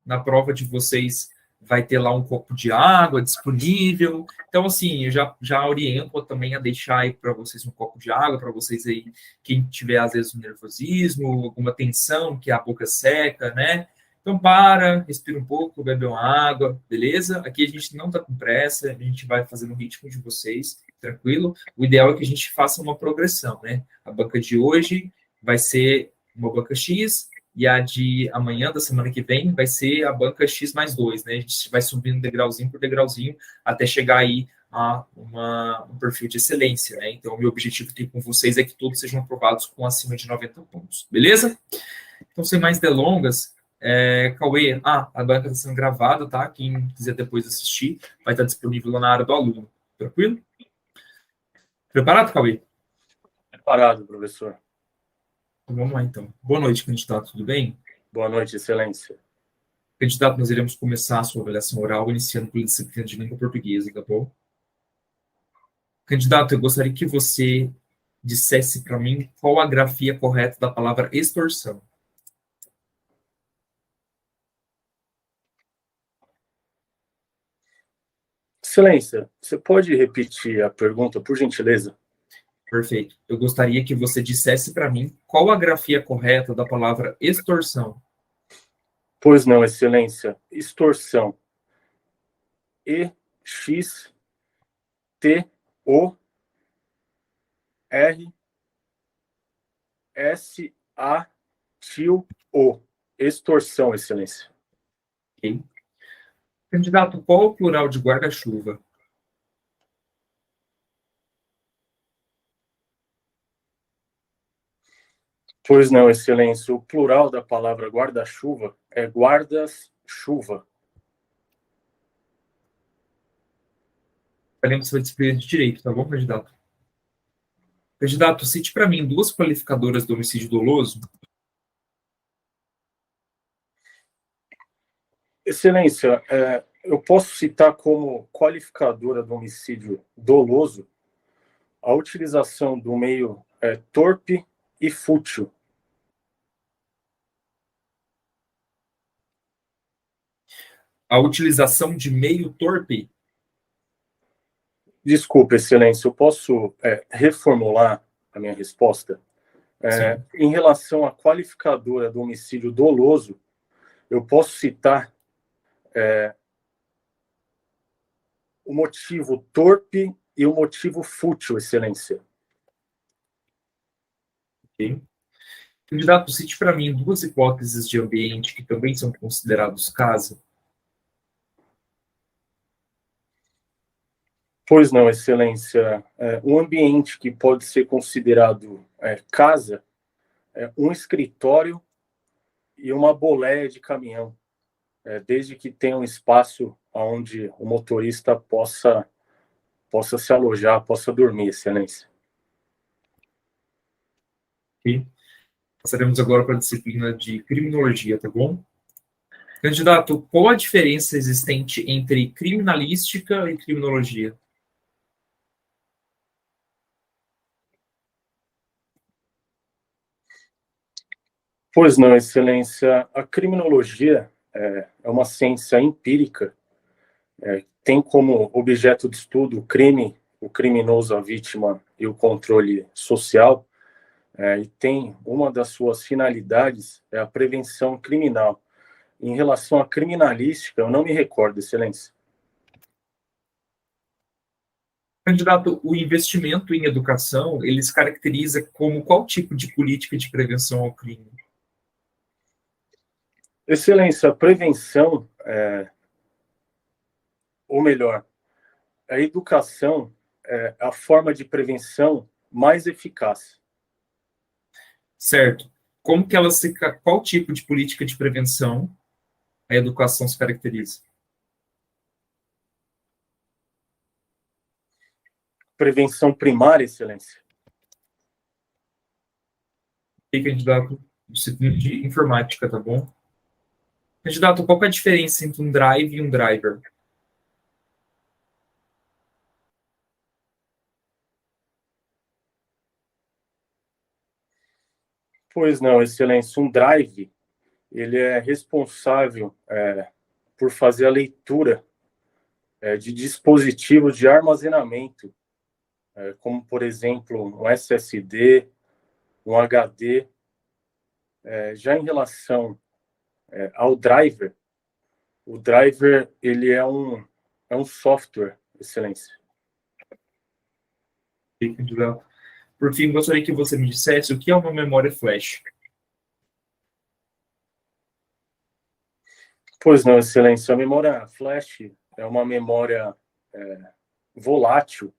Na prova de vocês vai ter lá um copo de água disponível. Então, assim, eu já oriento também a deixar aí para vocês um copo de água, para vocês aí, quem tiver às vezes um nervosismo, alguma tensão, que a boca seca, né? Então, respira um pouco, bebe uma água, beleza? Aqui a gente não está com pressa, a gente vai fazendo o ritmo de vocês, tranquilo? O ideal é que a gente faça uma progressão, né? A banca de hoje vai ser uma banca X, e a de amanhã, da semana que vem, vai ser a banca X mais 2, né? A gente vai subindo degrauzinho por degrauzinho até chegar aí a um perfil de excelência, né? Então, o meu objetivo aqui com vocês é que todos sejam aprovados com acima de 90 pontos, beleza? Então, sem mais delongas, Cauê, a banca está sendo gravada, tá? Quem quiser depois assistir, vai estar disponível lá na área do aluno, tranquilo? Preparado, Cauê? Preparado, professor. Então, vamos lá, então. Boa noite, candidato, tudo bem? Boa noite, excelência. Candidato, nós iremos começar a sua avaliação oral, iniciando pela disciplina de língua portuguesa, tá bom? Candidato, eu gostaria que você dissesse para mim qual a grafia correta da palavra extorsão. Excelência, você pode repetir a pergunta, por gentileza? Perfeito. Eu gostaria que você dissesse para mim qual a grafia correta da palavra extorsão. Pois não, excelência. Extorsão. E-X-T-O-R-S-A-T-I-O. Extorsão, excelência. Okay. Candidato, qual é o plural de guarda-chuva? Pois não, excelência. O plural da palavra guarda-chuva é guardas-chuva. Faremos sua disciplina de direito, tá bom, candidato? Candidato, cite para mim duas qualificadoras do homicídio doloso. Excelência, eu posso citar como qualificadora do homicídio doloso a utilização do meio torpe e fútil. A utilização de meio torpe. Desculpa, excelência, eu posso reformular a minha resposta? Em relação à qualificadora do homicídio doloso, eu posso citar o motivo torpe e o motivo fútil, excelência. Okay. Candidato, cite para mim duas hipóteses de ambiente que também são considerados casa. Pois não, excelência. Um ambiente que pode ser considerado casa é um escritório e uma boleia de caminhão, desde que tenha um espaço onde o motorista possa se alojar, possa dormir, excelência. Okay. Passaremos agora para a disciplina de criminologia, tá bom? Candidato, qual a diferença existente entre criminalística e criminologia? Pois não, excelência. A criminologia é uma ciência empírica, tem como objeto de estudo o crime, o criminoso, a vítima e o controle social, e tem uma das suas finalidades é a prevenção criminal. Em relação à criminalística, eu não me recordo, excelência. Candidato, o investimento em educação, ele se caracteriza como qual tipo de política de prevenção ao crime? Excelência, a prevenção, ou melhor, a educação é a forma de prevenção mais eficaz. Certo. Qual tipo de política de prevenção a educação se caracteriza? Prevenção primária, excelência. E candidato, disciplina de informática, tá bom? Candidato, qual é a diferença entre um drive e um driver? Pois não, excelência. Um drive ele é responsável por fazer a leitura de dispositivos de armazenamento, como, por exemplo, um SSD, um HD. Já em relação ao driver, o driver ele é um software, excelência. Por fim, gostaria que você me dissesse o que é uma memória flash. Pois não, excelência. A memória flash é uma memória volátil.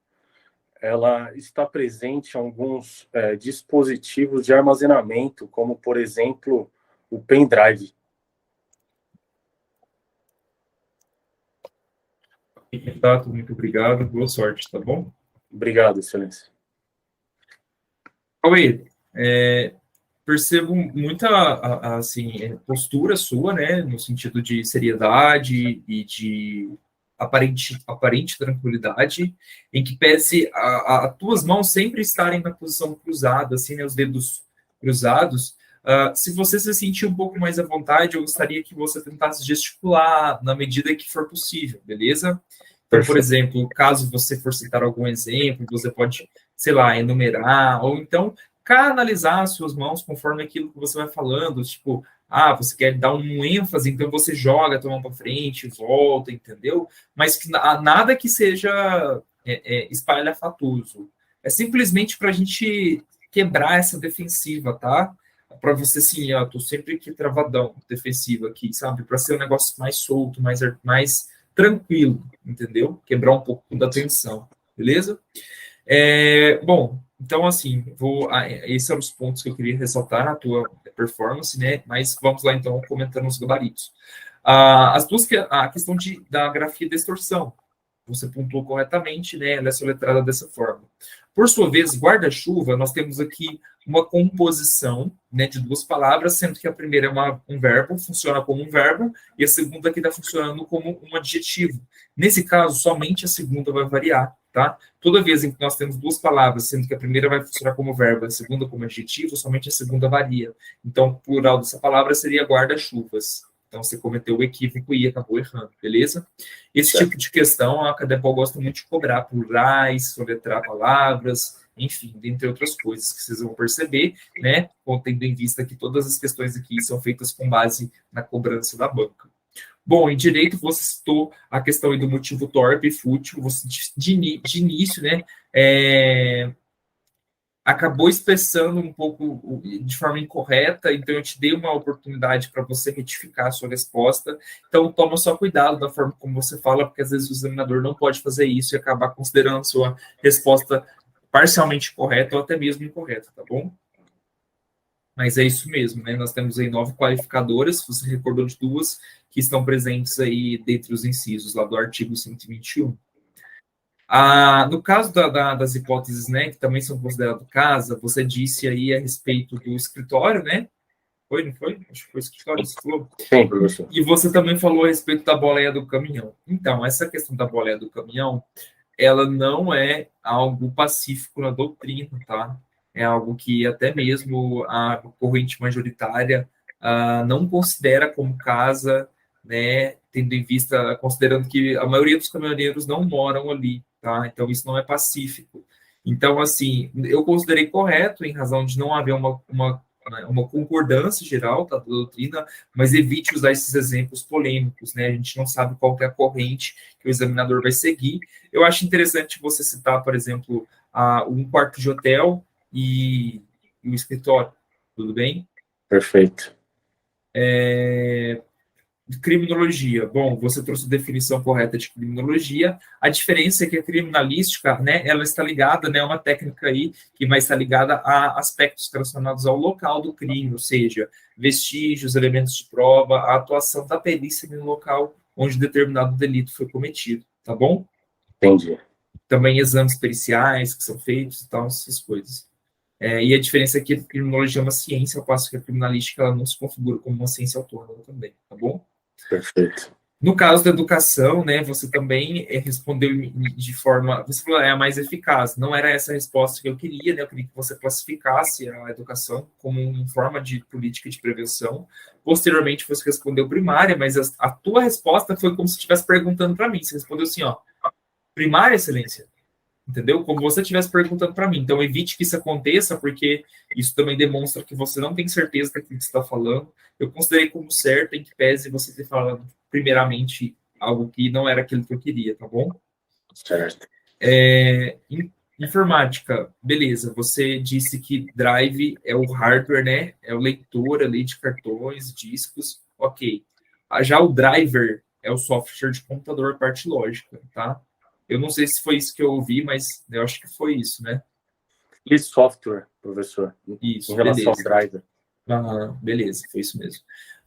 Ela está presente em alguns dispositivos de armazenamento, como, por exemplo, o pendrive. Tá, muito obrigado, boa sorte, tá bom? Obrigado, excelência. Cauê, percebo muita assim, postura sua, né, no sentido de seriedade e de aparente tranquilidade, em que pese as tuas mãos sempre estarem na posição cruzada, assim, né, os dedos cruzados. Se você se sentir um pouco mais à vontade, eu gostaria que você tentasse gesticular na medida que for possível, beleza? Então, por exemplo, caso você for citar algum exemplo, você pode, sei lá, enumerar, ou então canalizar as suas mãos conforme aquilo que você vai falando, tipo, você quer dar um ênfase, então você joga a tua mão para frente, volta, entendeu? Mas que nada que seja espalhafatoso. É simplesmente para a gente quebrar essa defensiva, tá? Para você, assim, eu tô sempre aqui travadão, defensivo aqui, sabe? Para ser um negócio mais solto, mais tranquilo, entendeu? Quebrar um pouco da tensão, beleza? Bom, então, assim, esses são os pontos que eu queria ressaltar na tua performance, né? Mas vamos lá, então, comentando os gabaritos. A questão da grafia de distorção, você pontuou corretamente, né? Ela é soletrada dessa forma. Por sua vez, guarda-chuva, nós temos aqui uma composição, né, de duas palavras, sendo que a primeira é um verbo, funciona como um verbo, e a segunda aqui está funcionando como um adjetivo. Nesse caso, somente a segunda vai variar, tá? Toda vez em que nós temos duas palavras, sendo que a primeira vai funcionar como verbo, a segunda como adjetivo, somente a segunda varia. Então, o plural dessa palavra seria guarda-chuvas. Então, você cometeu o equívoco e acabou errando, beleza? Esse tipo de questão, a Cadepol gosta muito de cobrar plurais, soletrar palavras, enfim, dentre outras coisas que vocês vão perceber, né? Tendo em vista que todas as questões aqui são feitas com base na cobrança da banca. Bom, em direito, você citou a questão do motivo torpe e fútil, você de início, né? Acabou expressando um pouco de forma incorreta, então eu te dei uma oportunidade para você retificar a sua resposta. Então, toma só cuidado da forma como você fala, porque às vezes o examinador não pode fazer isso e acabar considerando a sua resposta parcialmente correta ou até mesmo incorreta, tá bom? Mas é isso mesmo, né? Nós temos aí 9 qualificadoras, você recordou de 2 que estão presentes aí dentre os incisos lá do artigo 121. No caso das hipóteses, né, que também são consideradas casa, você disse aí a respeito do escritório, né? Foi, não foi? Acho que foi o escritório, você falou. Sim, professor. E você também falou a respeito da boleia do caminhão. Então, essa questão da boleia do caminhão, ela não é algo pacífico na doutrina, tá? É algo que até mesmo a corrente majoritária não considera como casa, né? Tendo em vista, considerando que a maioria dos caminhoneiros não moram ali, tá? Então, isso não é pacífico. Então, assim, eu considerei correto em razão de não haver uma concordância geral tá, da doutrina, mas evite usar esses exemplos polêmicos, né? A gente não sabe qual é a corrente que o examinador vai seguir. Eu acho interessante você citar, por exemplo, um quarto de hotel e o escritório, tudo bem? Perfeito. Criminologia. Bom, você trouxe a definição correta de criminologia. A diferença é que a criminalística, né, ela está ligada, né, uma técnica aí que vai estar ligada a aspectos relacionados ao local do crime, ou seja, vestígios, elementos de prova, a atuação da perícia no local onde determinado delito foi cometido, tá bom? Entendi. Também exames periciais que são feitos e tal, essas coisas. E a diferença é que a criminologia é uma ciência, ao passo que a criminalística ela não se configura como uma ciência autônoma também, tá bom? Perfeito. No caso da educação, né, você também respondeu de forma, você falou, é a mais eficaz. Não era essa a resposta que eu queria, né? Eu queria que você classificasse a educação como uma forma de política de prevenção. Posteriormente, você respondeu primária, mas a tua resposta foi como se estivesse perguntando para mim. Você respondeu assim, ó, primária, excelência. Entendeu? Como você estivesse perguntando para mim. Então, evite que isso aconteça, porque isso também demonstra que você não tem certeza daquilo que você está falando. Eu considerei como certo, em que pese você ter falado, primeiramente, algo que não era aquilo que eu queria, tá bom? Certo. Informática, beleza. Você disse que drive é o hardware, né? É o leitor ali de cartões, discos. Ok. Já o driver é o software de computador, parte lógica, tá? Eu não sei se foi isso que eu ouvi, mas eu acho que foi isso, né? E software, professor, em Isso, relação ao beleza. driver. Beleza, foi isso mesmo.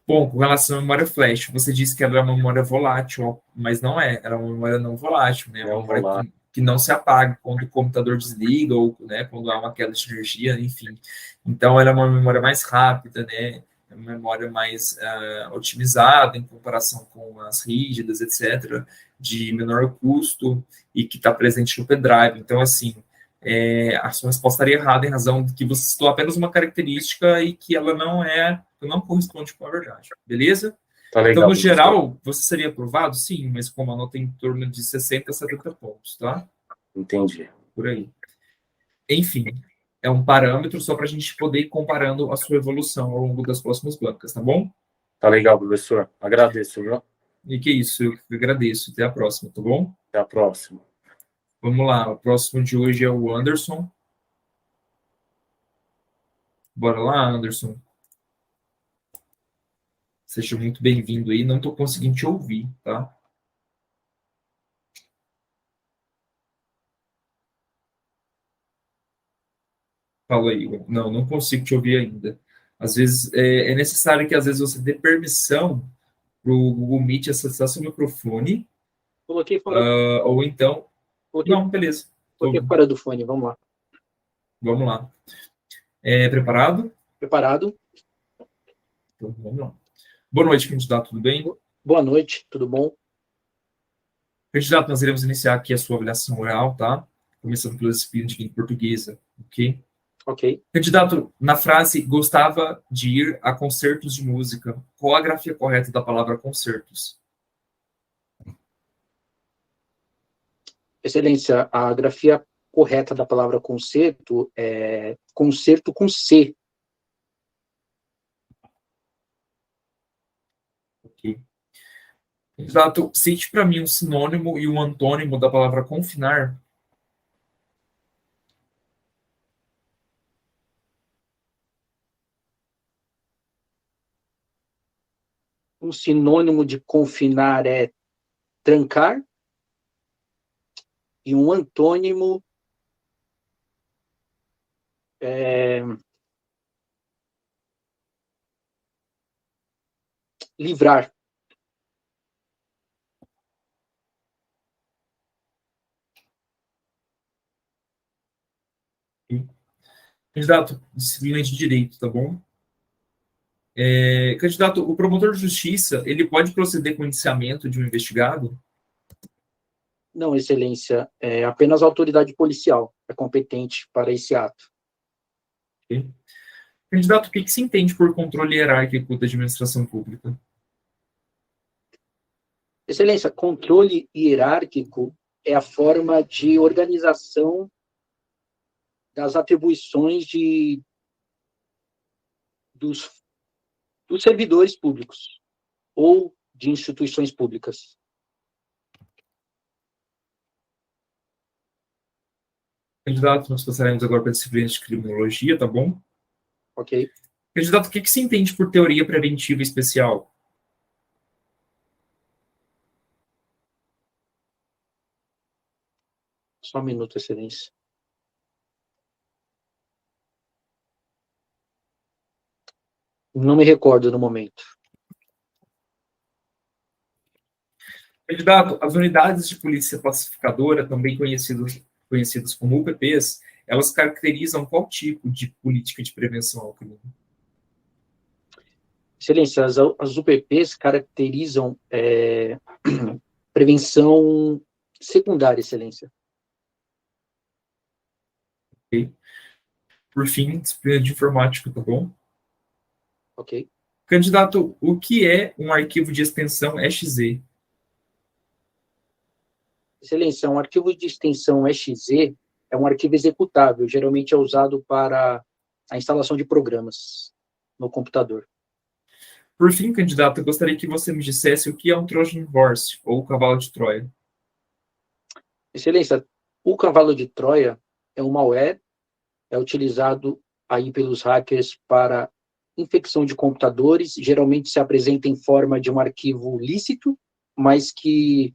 Bom, com relação à memória flash, você disse que era uma memória volátil, mas não é, era uma memória não volátil, né? Uma Não memória volátil. que não se apaga quando o computador desliga ou, né, quando há uma queda de energia, enfim. Então, ela é uma memória mais rápida, né? É uma memória mais otimizada em comparação com as rígidas, etc., de menor custo e que está presente no pendrive. Então, assim, a sua resposta estaria errada em razão de que você citou apenas uma característica e que ela não corresponde com a verdade, beleza? Tá Então, legal, no professor. geral, você seria aprovado? Sim, mas com uma nota em torno de 60 a 70 pontos, tá? Entendi. Por aí. Enfim, é um parâmetro só para a gente poder ir comparando a sua evolução ao longo das próximas bancas, tá bom? Tá legal, professor. Agradeço, viu? E que isso, eu que agradeço. Até a próxima, tá bom? Até a próxima. Vamos lá, o próximo de hoje é o Anderson. Bora lá, Anderson. Seja muito bem-vindo aí. Não estou conseguindo te ouvir, tá? Fala aí. Não, não consigo te ouvir ainda. Às vezes é necessário que às vezes você dê permissão para o Google Meet acessar seu microfone, Coloquei fora, ou então. coloquei, Não, beleza. coloquei fora do fone, vamos lá. Vamos lá. Preparado? Preparado? Então, vamos lá. Boa noite, candidato, tudo bem? Boa noite, tudo bom? Candidato, nós iremos iniciar aqui a sua avaliação oral, tá? Começando pela disciplina de língua portuguesa, ok? Ok. Candidato, na frase gostava de ir a concertos de música, qual a grafia correta da palavra concertos? Excelência, a grafia correta da palavra concerto é concerto com C. Ok. Candidato, cite para mim um sinônimo e um antônimo da palavra confinar. Um sinônimo de confinar é trancar e um antônimo é livrar. Candidato, disciplina de direito, tá bom? Candidato, o promotor de justiça, ele pode proceder com o indiciamento de um investigado? Não, excelência, é apenas a autoridade policial é competente para esse ato. Ok. Candidato, o que se entende por controle hierárquico da administração pública? Excelência, controle hierárquico é a forma de organização das atribuições dos, dos servidores públicos ou de instituições públicas. Candidato, nós passaremos agora para a disciplina de criminologia, tá bom? Ok? Candidato, o que se entende por teoria preventiva especial? Só um minuto, excelência. Não me recordo no momento. Candidato, as unidades de polícia pacificadora, também conhecidas como UPPs, elas caracterizam qual tipo de política de prevenção ao crime? Excelência, as UPPs caracterizam prevenção secundária, Excelência. Ok? Por fim, disciplina de informática, tá bom? Ok. Candidato, o que é um arquivo de extensão exe? Excelência, um arquivo de extensão exe é um arquivo executável, geralmente é usado para a instalação de programas no computador. Por fim, candidato, eu gostaria que você me dissesse o que é um Trojan Horse, ou cavalo de Troia. Excelência, o cavalo de Troia é um malware, é utilizado aí pelos hackers para infecção de computadores, geralmente se apresenta em forma de um arquivo lícito, mas que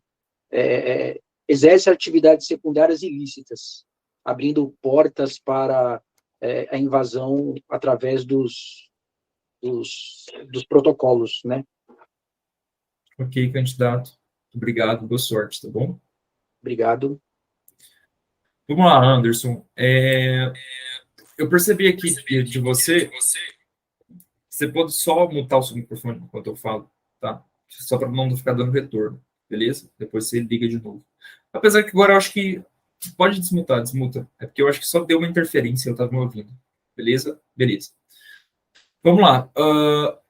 exerce atividades secundárias ilícitas, abrindo portas para a invasão através dos protocolos, né? Ok, candidato. Obrigado, boa sorte, tá bom? Obrigado. Vamos lá, Anderson. Eu percebi aqui de você, você pode só mutar o seu microfone enquanto eu falo, tá? Só para não ficar dando retorno, beleza? Depois você liga de novo. Apesar que agora eu acho que pode desmutar, desmuta. É porque eu acho que só deu uma interferência, eu estava me ouvindo. Beleza? Beleza. Vamos lá.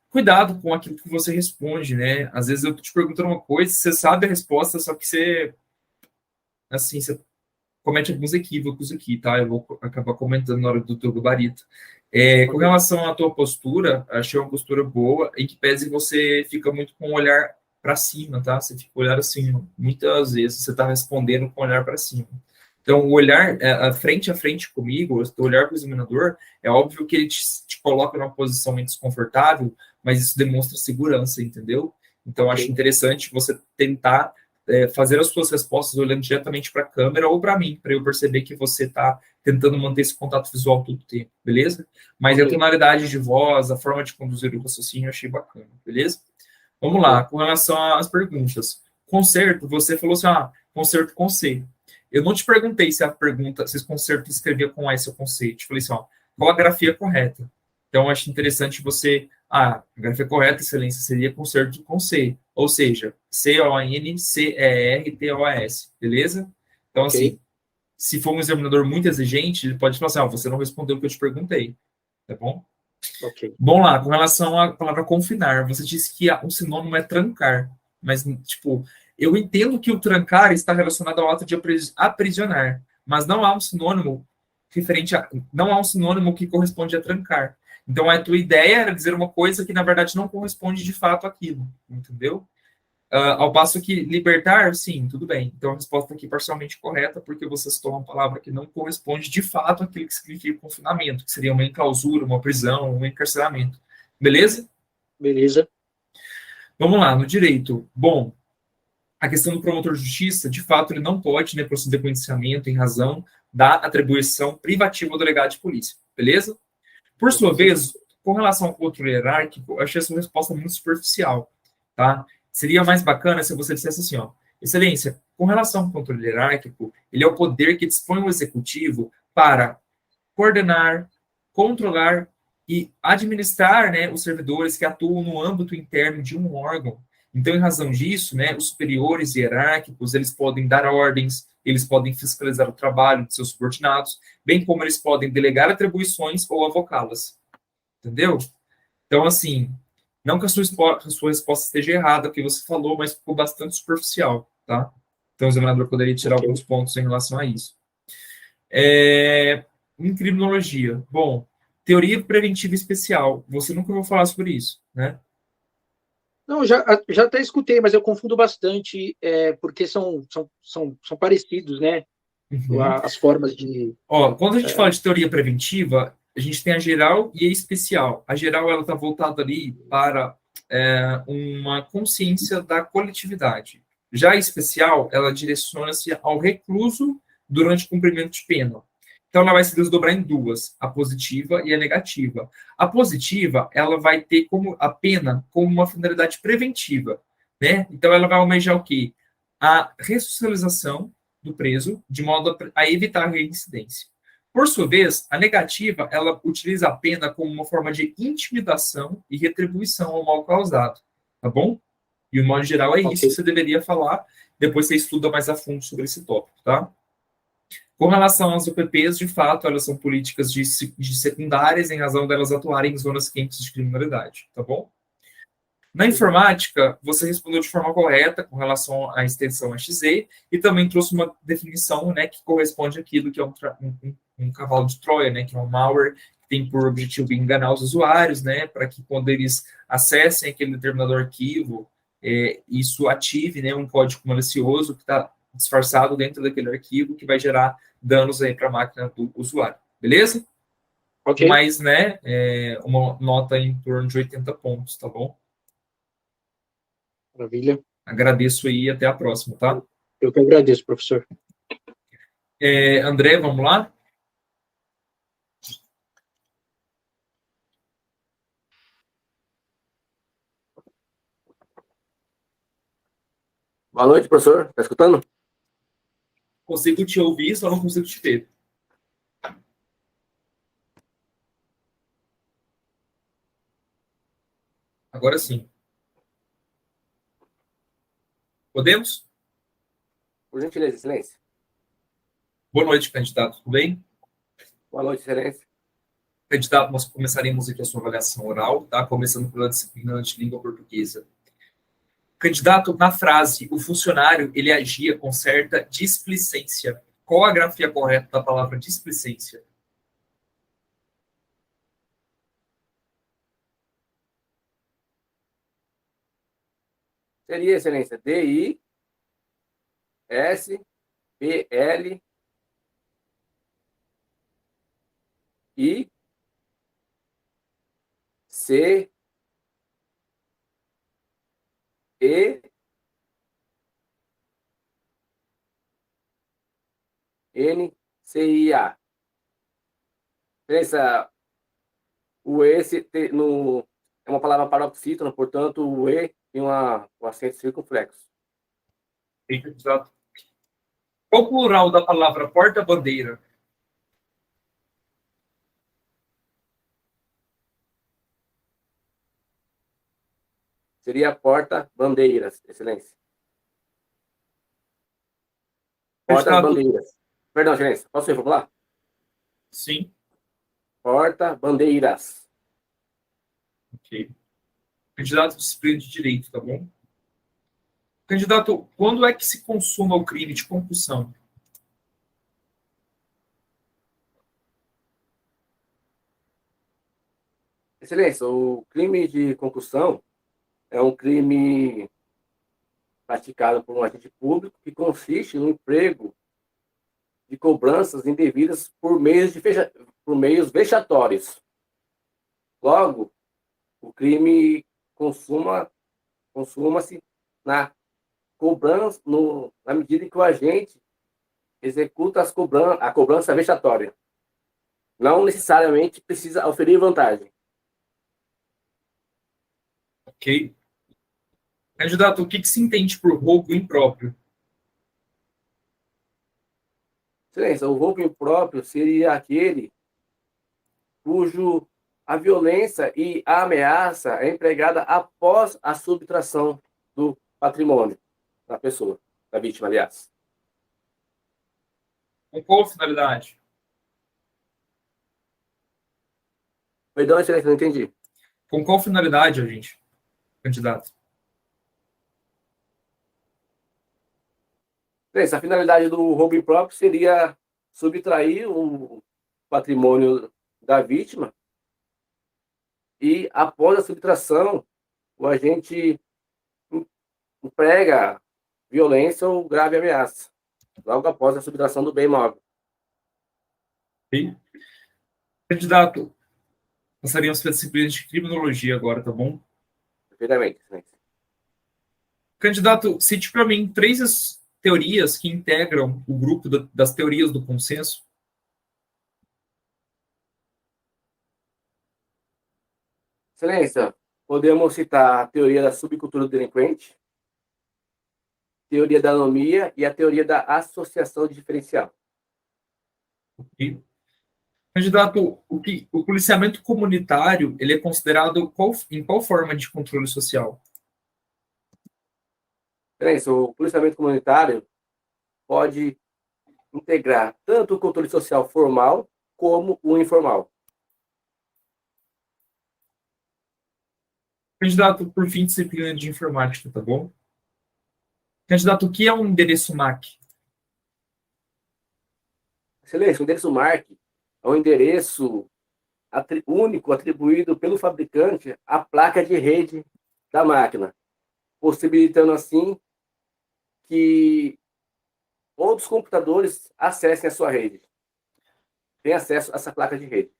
Cuidado com aquilo que você responde, né? Às vezes eu tô te perguntando uma coisa, você sabe a resposta, só que você, assim, você comete alguns equívocos aqui, tá? Eu vou acabar comentando na hora do teu gabarito. Com relação à tua postura, achei uma postura boa, em que pese você fica muito com o olhar para cima, tá? Você fica olhando assim, muitas vezes você está respondendo com o olhar para cima. Então, o olhar frente a frente comigo, o olhar para o examinador, é óbvio que ele te coloca numa posição meio desconfortável, mas isso demonstra segurança, entendeu? Então, acho interessante você tentar fazer as suas respostas olhando diretamente para a câmera ou para mim, para eu perceber que você está tentando manter esse contato visual todo o tempo, beleza? Mas a tonalidade de voz, a forma de conduzir o raciocínio, eu achei bacana, beleza? Vamos lá, com relação às perguntas. Concerto, você falou assim, concerto com C. Eu não te perguntei se a pergunta, se esse concerto escrevia com S ou com C. Eu te falei assim, qual a grafia correta? Então, eu acho interessante você... a grafia correta, excelência, seria concerto com C. Ou seja, C-O-N-C-E-R-T-O-S. Beleza? Então, assim, se for um examinador muito exigente, ele pode falar assim, você não respondeu o que eu te perguntei. Tá bom? Bom lá, com relação à palavra confinar, você disse que um sinônimo é trancar. Mas, tipo, eu entendo que o trancar está relacionado ao ato de aprisionar, mas não há um sinônimo não há um sinônimo que corresponde a trancar. Então, a tua ideia era dizer uma coisa que, na verdade, não corresponde de fato àquilo, entendeu? Ao passo que libertar, sim, tudo bem. Então, a resposta aqui é parcialmente correta, porque você citou uma palavra que não corresponde de fato àquilo que significa confinamento, que seria uma enclausura, uma prisão, um encarceramento. Beleza? Beleza. Vamos lá, no direito. Bom, a questão do promotor de justiça, de fato, ele não pode, né, proceder com indiciamento em razão da atribuição privativa ao delegado de polícia. Beleza? Por sua vez, com relação ao controle hierárquico, eu achei essa resposta muito superficial, tá? Seria mais bacana se você dissesse assim, excelência, com relação ao controle hierárquico, ele é o poder que dispõe o executivo para coordenar, controlar e administrar, né, os servidores que atuam no âmbito interno de um órgão. Então, em razão disso, né, os superiores hierárquicos, eles podem dar ordens, eles podem fiscalizar o trabalho de seus subordinados, bem como eles podem delegar atribuições ou avocá-las. Entendeu? Então, assim, não que a sua resposta esteja errada, o que você falou, mas ficou bastante superficial, tá? Então, o examinador poderia tirar alguns pontos em relação a isso. Em criminologia, bom, teoria preventiva especial, você nunca ouviu falar sobre isso, né? Não, já até escutei, mas eu confundo bastante, porque são parecidos, né? As formas de... Quando a gente fala de teoria preventiva, a gente tem a geral e a especial. A geral, ela está voltada ali para uma consciência da coletividade. Já a especial, ela direciona-se ao recluso durante o cumprimento de pena. Então, ela vai se desdobrar em duas, a positiva e a negativa. A positiva, ela vai ter como a pena como uma finalidade preventiva, né? Então, ela vai almejar o quê? A ressocialização do preso, de modo a evitar a reincidência. Por sua vez, a negativa, ela utiliza a pena como uma forma de intimidação e retribuição ao mal causado, tá bom? E, o modo geral, é isso Ok. que você deveria falar, depois você estuda mais a fundo sobre esse tópico, tá? Com relação às UPPs, de fato, elas são políticas de secundárias em razão delas atuarem em zonas quentes de criminalidade, tá bom? Na informática, você respondeu de forma correta com relação à extensão XZ e também trouxe uma definição, né, que corresponde àquilo que é um cavalo de Troia, né, que é um malware que tem por objetivo enganar os usuários, né, para que quando eles acessem aquele determinado arquivo, isso ative, né, um código malicioso que está disfarçado dentro daquele arquivo que vai gerar danos aí para a máquina do usuário, beleza? Ok, Mas, né, uma nota em torno de 80 pontos, tá bom? maravilha. Agradeço aí e até a próxima, tá? Eu que agradeço, professor. André, vamos lá? Boa noite, professor. Tá escutando? Consigo te ouvir, só não consigo te ver. Agora sim. Podemos? Por gentileza, excelência. Boa noite, candidato. Tudo bem? Boa noite, excelência. Candidato, nós começaremos aqui a sua avaliação oral, tá? Começando pela disciplina de língua portuguesa. Candidato, na frase, o funcionário, ele agia com certa displicência. Qual a grafia correta da palavra displicência? Seria, excelência, DISPLICENCIA. Excelência, o E é uma palavra paroxítona, portanto, o E tem um acento circunflexo. Sim, candidato. Qual o plural da palavra porta-bandeira? Seria porta-bandeiras, excelência. Candidato, Porta-bandeiras. Perdão, excelência, posso reformular? sim. Porta-bandeiras. Ok. Candidato, disciplina de direito, tá bom? Candidato, quando é que se consuma o crime de concussão? Excelência, o crime de concussão é um crime praticado por um agente público que consiste no emprego de cobranças indevidas por meios vexatórios. Logo, o crime consuma-se na cobrança, na medida em que o agente executa a cobrança vexatória. Não necessariamente precisa oferir vantagem. Ok. Candidato, o que se entende por roubo impróprio? Excelência, o roubo impróprio seria aquele cujo a violência e a ameaça é empregada após a subtração do patrimônio da pessoa, da vítima, aliás. Com qual finalidade? Perdão, excelência, não entendi. Com qual finalidade, agente? Candidato. Excelência, a finalidade do roubo impróprio seria subtrair o patrimônio da vítima e, após a subtração, o agente emprega violência ou grave ameaça, logo após a subtração do bem imóvel. Ok. Candidato, passaríamos para a disciplina de criminologia agora, tá bom? Perfeitamente, excelência. Candidato, cite para mim três teorias que integram o grupo das teorias do consenso. Excelência, podemos citar a teoria da subcultura do delinquente, teoria da anomia e a teoria da associação diferencial. Ok. Candidato, o policiamento comunitário, ele é considerado em qual forma de controle social? O policiamento comunitário pode integrar tanto o controle social formal como o informal. Candidato, por fim, disciplina de informática, tá bom? Candidato, o que é um endereço MAC? Excelência, o endereço MAC é um endereço único atribuído pelo fabricante à placa de rede da máquina, possibilitando assim que outros computadores acessem a sua rede. Tem acesso a essa placa de rede.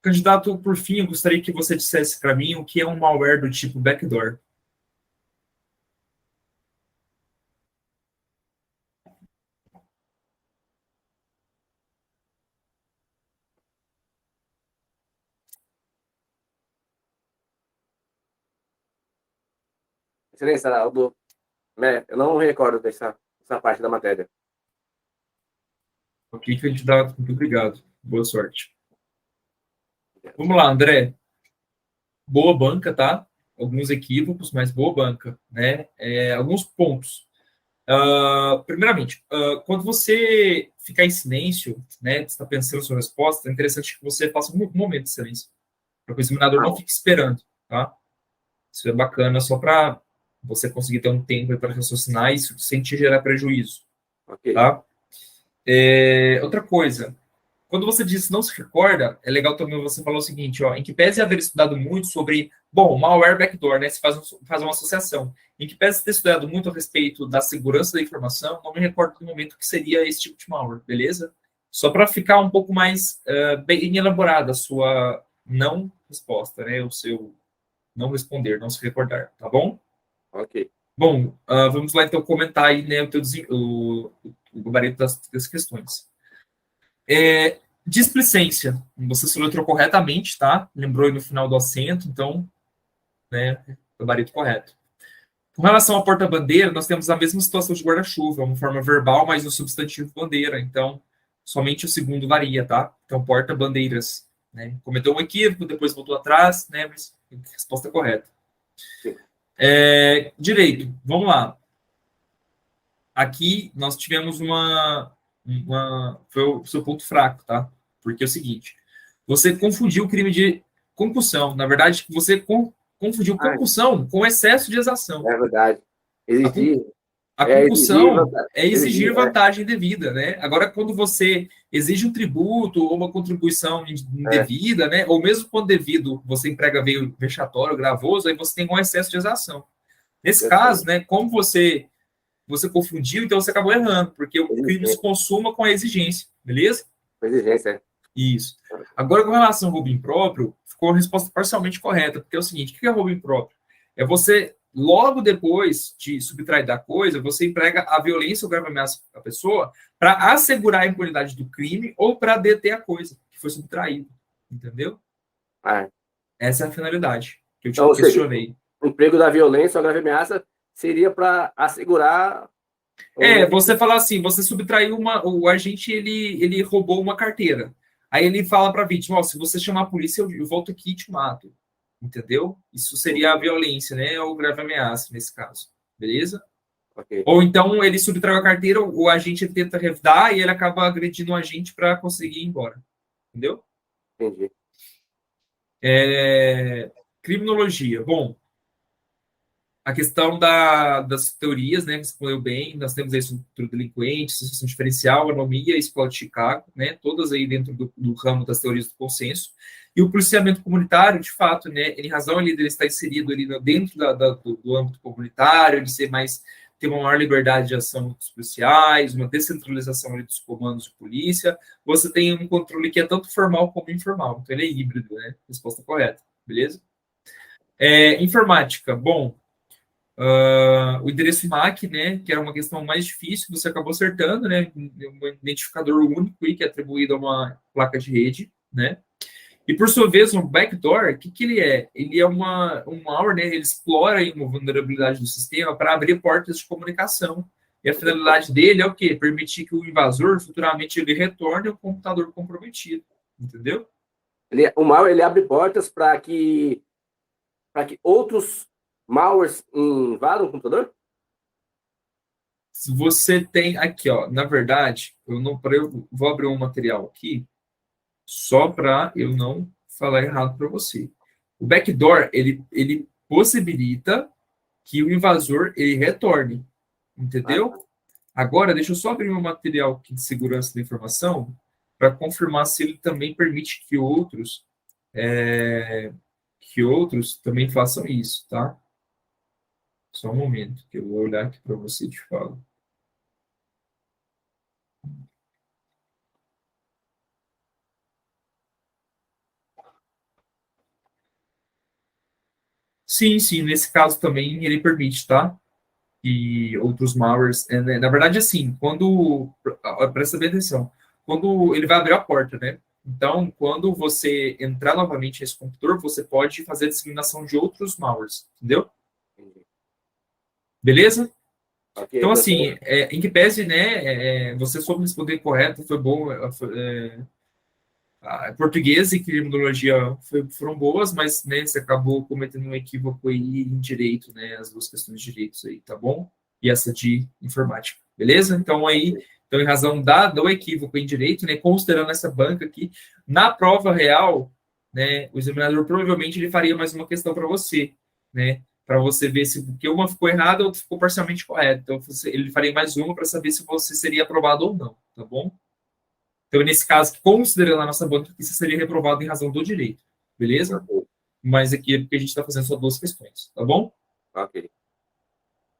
Candidato, por fim, eu gostaria que você dissesse para mim o que é um malware do tipo backdoor. Excelência, Aldo, eu não recordo dessa parte da matéria. Ok, candidato, muito obrigado. Boa sorte. Vamos lá, André. Boa banca, tá? Alguns equívocos, mas boa banca, né? Alguns pontos. Primeiramente, quando você ficar em silêncio, né, você está pensando na sua resposta, é interessante que você faça um momento de silêncio, para que o examinador não fique esperando, tá? Isso é bacana só para você conseguir ter um tempo para raciocinar isso sem te gerar prejuízo, Ok. tá? Outra coisa, quando você diz não se recorda, é legal também você falar o seguinte, ó, em que pese haver estudado muito sobre, malware backdoor, né, se faz uma associação, em que pese ter estudado muito a respeito da segurança da informação, não me recordo do momento que seria esse tipo de malware, beleza? Só para ficar um pouco mais bem elaborada a sua não resposta, né, o seu não responder, não se recordar, tá bom? Ok. Bom, vamos lá então comentar aí, né, o gabarito das questões. Displicência, você soletrou corretamente, tá? Lembrou aí no final do acento, então, né, gabarito correto. Com relação à porta-bandeira, nós temos a mesma situação de guarda-chuva, uma forma verbal, mas o substantivo bandeira, então, somente o segundo varia, tá? Então, porta-bandeiras, né? Cometeu um equívoco, depois voltou atrás, né, mas resposta correta. Direito, vamos lá. Aqui nós tivemos foi o seu ponto fraco, tá? Porque é o seguinte, você confundiu o crime de concussão. Na verdade, você confundiu concussão com excesso de exação. É verdade. A concussão é exigir vantagem devida, né? Agora, quando você exige um tributo ou uma contribuição indevida, né? Ou mesmo quando devido, você emprega meio vexatório, gravoso, aí você tem um excesso de exação. Nesse caso, né? Como você confundiu, então você acabou errando, porque o crime se consuma com a exigência, beleza? Exigência. Isso. Agora, com relação ao roubo impróprio, ficou a resposta parcialmente correta, porque é o seguinte, o que é roubo impróprio? É você, logo depois de subtrair da coisa, você emprega a violência ou grave ameaça à pessoa para assegurar a impunidade do crime ou para deter a coisa que foi subtraída, entendeu? Essa é a finalidade que eu te questionei. O emprego da violência ou grave ameaça seria para assegurar... Você fala assim, você subtraiu o agente, ele roubou uma carteira. Aí ele fala para a vítima, se você chamar a polícia, eu volto aqui e te mato. Entendeu? Isso seria a violência, né? Ou grave ameaça, nesse caso. Beleza? Okay. Ou então ele subtraiu a carteira, o agente tenta revidar e ele acaba agredindo o agente para conseguir ir embora. Entendeu? Entendi. Criminologia. Bom, a questão das teorias, né, que você falou bem, nós temos aí estrutura delinquente, associação diferencial, anomia, escola de Chicago, né, todas aí dentro do ramo das teorias do consenso, e o policiamento comunitário, de fato, né, em razão ali dele estar inserido ali dentro do âmbito comunitário, de ter uma maior liberdade de ação dos policiais, uma descentralização ali dos comandos de polícia, você tem um controle que é tanto formal como informal, então ele é híbrido, né, resposta correta, beleza? Informática, bom, o endereço MAC, né, que era uma questão mais difícil, você acabou acertando, né, um identificador único aí, que é atribuído a uma placa de rede, né, e por sua vez, um backdoor, o que ele é? Ele é um malware, né, ele explora aí uma vulnerabilidade do sistema para abrir portas de comunicação E a finalidade dele é o quê? Permitir que o invasor, futuramente, ele retorne ao computador comprometido. Entendeu? O malware, ele abre portas para que outros malwares invadam o computador? Se você tem aqui, ó, na verdade, eu vou abrir um material aqui só para eu não falar errado para você. O backdoor, ele possibilita que o invasor ele retorne, entendeu? Agora, deixa eu só abrir um material aqui de segurança da informação para confirmar se ele também permite que outros também façam isso, tá? Só um momento, que eu vou olhar aqui para você e te falo. Sim, sim, nesse caso também ele permite, tá? E outros malwares. Na verdade, assim, presta bem atenção, quando ele vai abrir a porta, né? Então, quando você entrar novamente nesse computador, você pode fazer a disseminação de outros malwares, entendeu? Beleza? Okay, então, assim, em que pese, né, você soube responder correto, foi bom, português e criminologia foram boas, mas, né, você acabou cometendo um equívoco aí em direito, né, as duas questões de direitos aí, tá bom? E essa de informática, beleza? Então, em razão do equívoco em direito, né, considerando essa banca aqui, na prova real, né, o examinador provavelmente ele faria mais uma questão para você, né, para você ver se porque uma ficou errada ou outra ficou parcialmente correta. Então, ele faria mais uma para saber se você seria aprovado ou não, tá bom? Então, nesse caso, considerando a nossa banca, isso seria reprovado em razão do direito, beleza? Mas aqui é porque a gente está fazendo só duas questões, tá bom? Ok.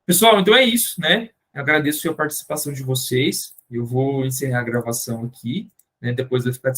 Pessoal, então é isso, né? Eu agradeço a participação de vocês. Eu vou encerrar a gravação aqui, né? Depois vai ficar